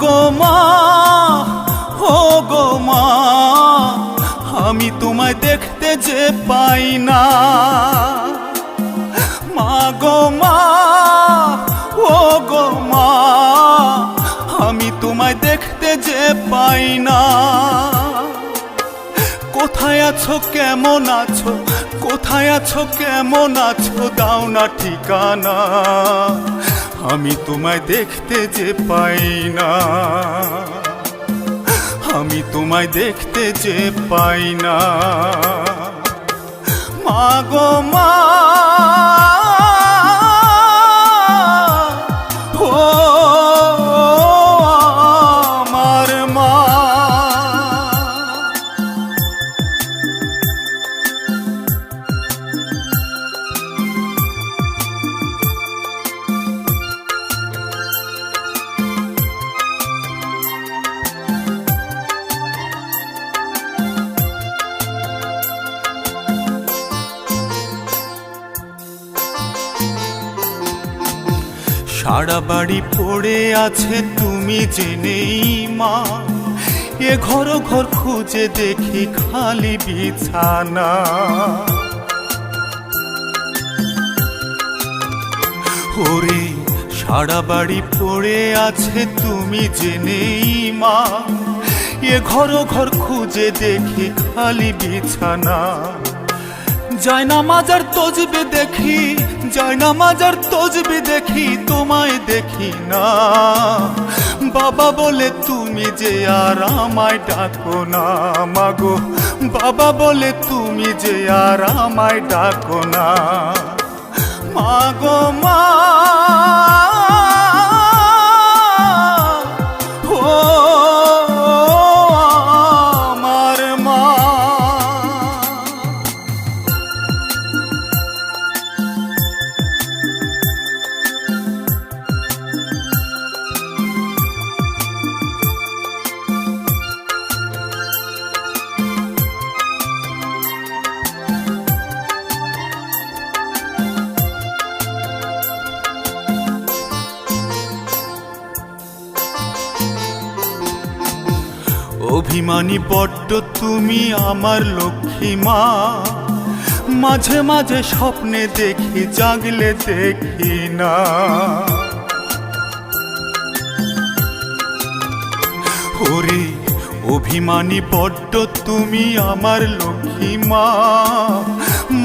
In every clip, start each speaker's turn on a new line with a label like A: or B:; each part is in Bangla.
A: গো মা, ও গো মা, আমি তোমায় দেখতে যে পাই না। মা গো মা, ও গো মা, আমি তোমায় দেখতে যে পাই না। কোথায় আছো, কেমন আছো, কোথায় আছো, কেমন আছো, দাও না ঠিকানা, আমি তোমায় দেখতে যে পাই না। আমি তোমায় দেখতে যে পাই না। মা গো মা, ও আমার মা। সারা বাড়ি পড়ে আছে তুমি জেনেই মা, এ ঘর ঘর খুঁজে দেখি খালি বিছানা। ওরে সারা বাড়ি পড়ে আছে তুমি জেনেই মা, এ ঘর ঘর খুঁজে দেখি খালি বিছানা। জায়নামাজ আর তসবিহ দেখি, জায়নামাজ আর তসবিহ দেখি, তোমায় দেখি না। বাবা বলে তুমি যে আর আমায় ডাকো না, মাগো বাবা বলে তুমি যে আর আমায় ডাকো না। মাগো মা, ও আমার মা। অভিমানী বড্ড তুমি আমার লক্ষ্মী মা, মাঝে মাঝে স্বপ্নে দেখি জাগলে দেখি না। ওরে অভিমানী বড্ড তুমি আমার লক্ষ্মী মা,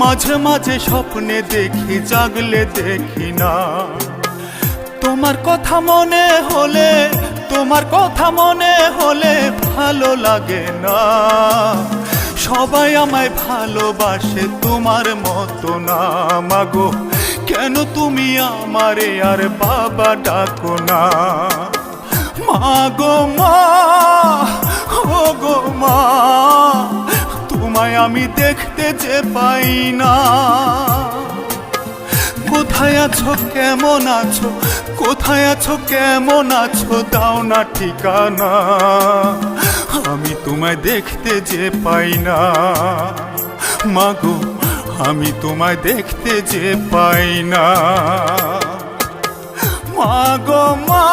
A: মাঝে মাঝে স্বপ্নে দেখি জাগলে দেখি না। তোমার কথা মনে হলে, তোমার কথা মনে হলে ভালো লাগে না। সবাই আমায় ভালোবাসে তোমার মতো না, মাগো কেন তুমি আমারে আর বাবা ডাকো না। মাগো মা, ও গো মা, তোমায় আমি দেখতে যে পাই না। কোথায় আছো, কেমন আছো, কোথায় আছো, কেমন আছো, দাও না ঠিকানা, আমি তোমায় দেখতে যে পাই না। মাগো আমি তোমায় দেখতে যে পাই না। মাগো মা।